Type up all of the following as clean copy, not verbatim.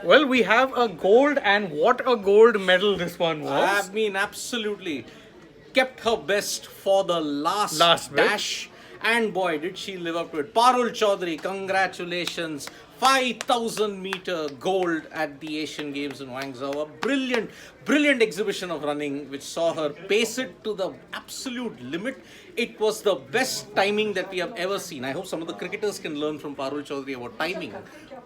Well, we have a gold, and what a gold medal this one was. I mean, absolutely kept her best for the Last last bit. dash, and boy, did she live up to it. Parul Chaudhary, congratulations. 5,000-meter gold at the Asian Games in Guangzhou. A brilliant, brilliant exhibition of running, which saw her pace it to the absolute limit. It was the best timing that we have ever seen. I hope some of the cricketers can learn from Parul Chaudhary about timing,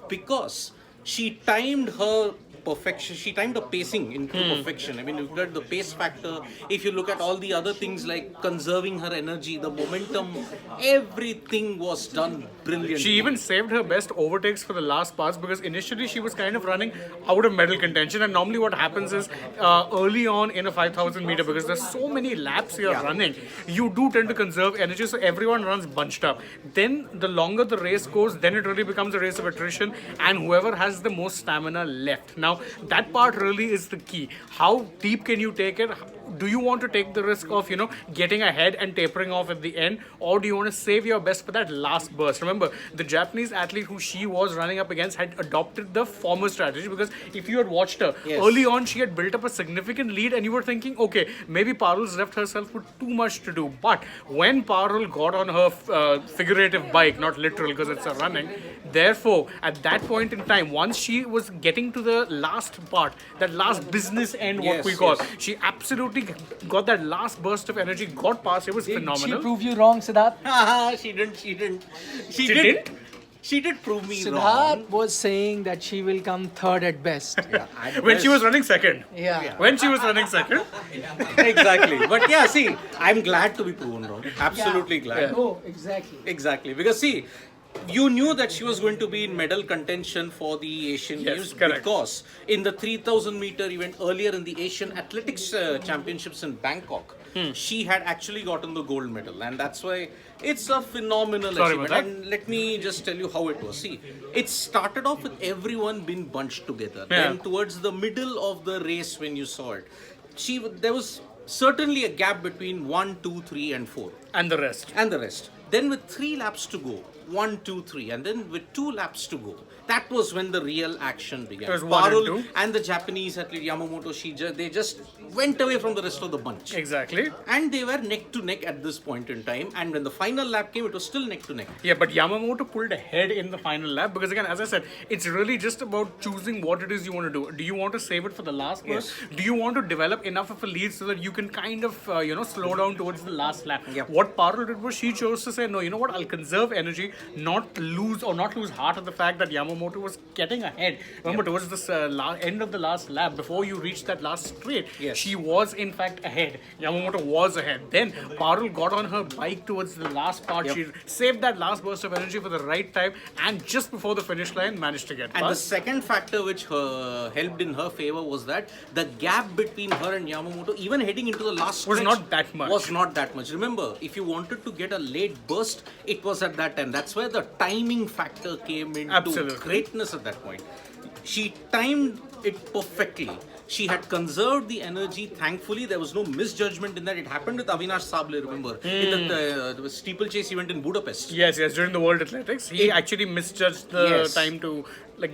because she timed her perfection. She timed the pacing into perfection. I mean, you look at the pace factor. If you look at all the other things like conserving her energy, the momentum, everything was done brilliantly. She even saved her best overtakes for the last pass, because initially she was kind of running out of medal contention. And normally what happens is early on in a 5,000 meter, because there's so many laps you're running, you do tend to conserve energy, so everyone runs bunched up. Then the longer the race goes, then it really becomes a race of attrition, and whoever has the most stamina left. Now, that part really is the key. How deep can you take it? Do you want to take the risk of, getting ahead and tapering off at the end, or do you want to save your best for that last burst? Remember, the Japanese athlete who she was running up against had adopted the former strategy, because if you had watched her early on, she had built up a significant lead, and you were thinking, okay, maybe Parul's left herself with too much to do. But when Parul got on her figurative bike, not literal because it's a running, therefore, at that point in time, once she was getting to the last part, that last business end, what we call, she absolutely got that last burst of energy, got past. It was phenomenal. She prove you wrong, Siddharth? She didn't. She didn't? She did prove me wrong. Siddharth was saying that she will come third at best. When she was running second. Yeah. When she was running second. Exactly. But yeah, see, I'm glad to be proven wrong. Absolutely glad. Oh, exactly. Exactly. Because see, you knew that she was going to be in medal contention for the Asian Games, correct. because in the 3,000 meter event earlier in the Asian Athletics Championships in Bangkok, she had actually gotten the gold medal, and that's why it's a phenomenal achievement. about that. And let me just tell you how it was. See, it started off with everyone being bunched together. Yeah. Then towards the middle of the race, when you saw it, there was certainly a gap between 1, 2, 3, and 4. And the rest. And the rest. Then with 3 laps to go, 1, 2, 3, and then with 2 laps to go, that was when the real action began. It was 1 and Parul 2. and the Japanese athlete Yamamoto, they just went away from the rest of the bunch. Exactly. And they were neck to neck at this point in time. And when the final lap came, it was still neck to neck. Yeah, but Yamamoto pulled ahead in the final lap, because again, as I said, it's really just about choosing what it is you want to do. Do you want to save it for the last burst? Do you want to develop enough of a lead so that you can kind of, slow down towards the last lap? Yep. What Parul did was she chose to say, no, you know what, I'll conserve energy, not lose heart of the fact that Yamamoto was getting ahead. Remember, towards the end of the last lap, before you reach that last straight, she was in fact ahead. Yamamoto was ahead. Then Parul got on her bike towards the last part. She saved that last burst of energy for the right time, and just before the finish line, managed to get And the past. second factor which helped in her favor was that the gap between her and Yamamoto, even heading into the last Was stretch, not that much. Was not that much. Remember, if you wanted to get a late burst, it was at that time. That's where the timing factor came into Absolutely. greatness at that point. She timed it perfectly. She had conserved the energy. Thankfully, there was no misjudgment in that. It happened with Avinash Sable, remember, in the steeplechase event in Budapest. Yes, during the World Athletics, he actually misjudged the time to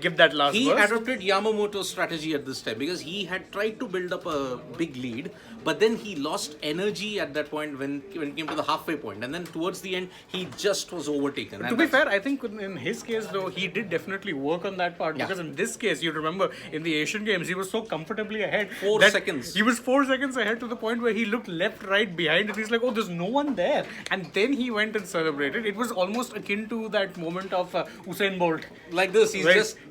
give that last He burst. adopted Yamamoto's strategy at this time, because he had tried to build up a big lead, but then he lost energy at that point when it came to the halfway point, and then towards the end he just was overtaken. To be fair, I think in his case though, he did definitely work on that part, because in this case, you remember in the Asian Games, he was so comfortably ahead. 4 that seconds. He was 4 seconds ahead to the point where he looked left, right, behind, and he's like, oh, there's no one there. And then he went and celebrated. It was almost akin to that moment of Usain Bolt. Like this,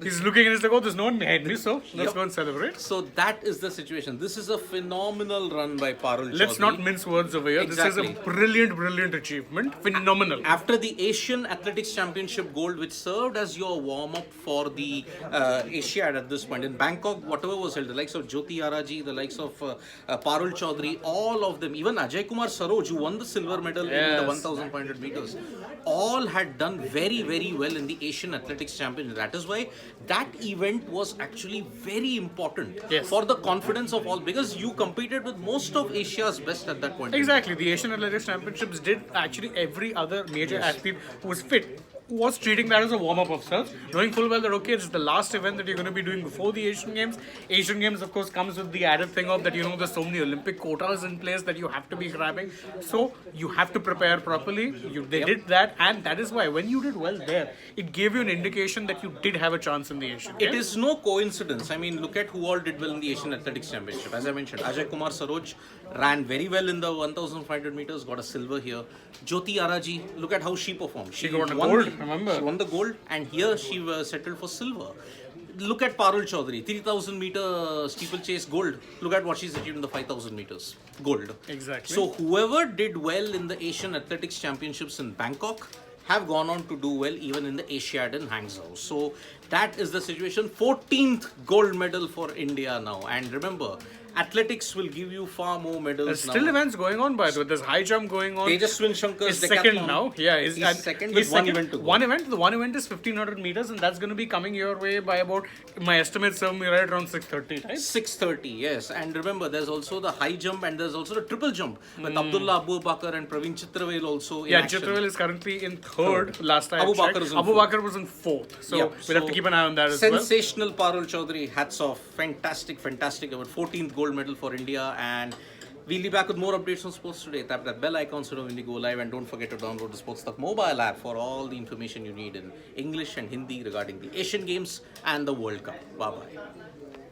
He's looking and he's like, oh, there's no one behind me, so let's go and celebrate. So that is the situation. This is a phenomenal run by Parul Chaudhary. Let's not mince words over here. Exactly. This is a brilliant achievement. Phenomenal. After the Asian Athletics Championship gold, which served as your warm-up for the Asiad at this point. In Bangkok, whatever was held, the likes of Jyoti Araji, the likes of Parul Chaudhary, all of them, even Ajay Kumar Saroj, who won the silver medal in the 1,500 meters, all had done very, very well in the Asian Athletics Championship. That is why that event was actually very important for the confidence of all, because you competed with most of Asia's best at that point. Exactly. The Asian Athletics Championships did actually every other major athlete who was fit was treating that as a warm-up of sorts, knowing full well that okay, it's the last event that you're going to be doing before the Asian Games. Asian Games, of course, comes with the added thing of that there's so many Olympic quotas in place that you have to be grabbing. So you have to prepare properly. They did that, and that is why when you did well there, it gave you an indication that you did have a chance in the Asian Games. It is no coincidence. I mean, look at who all did well in the Asian Athletics Championship. As I mentioned, Ajay Kumar Saroj ran very well in the 1,500 meters, got a silver here. Jyoti Araji, look at how she performed. She got a gold, remember? She won the gold, and here she settled for silver. Look at Parul Chaudhary, 3,000 meter steeplechase gold. Look at what she's achieved in the 5,000 meters gold. Exactly. So whoever did well in the Asian Athletics Championships in Bangkok have gone on to do well even in the Asiad in Hangzhou. So that is the situation. 14th gold medal for India now. And remember, athletics will give you far more medals. There's still events going on, by the way. There's high jump going on. Tejas Shankar is second now. Yeah, he's second with one event to go. The one event is 1,500 meters, and that's going to be coming your way by about, my estimates serve me right around 6:30, right? 6:30, yes. And remember, there's also the high jump and there's also the triple jump with Abdullah Abu Bakr and Praveen Chitravel also in action. Chitravel is currently in third. Last time Abu I checked. Bakr is in Abu fourth. Bakr was in fourth. So Yep. we'll have to keep an eye on that as well. Sensational Parul Chaudhary, hats off. Fantastic. About 14th gold medal for India. And we'll be back with more updates on sports today. Tap that bell icon so when we go live, and don't forget to download the AajTak mobile app for all the information you need in English and Hindi regarding the Asian Games and the World Cup. Bye bye.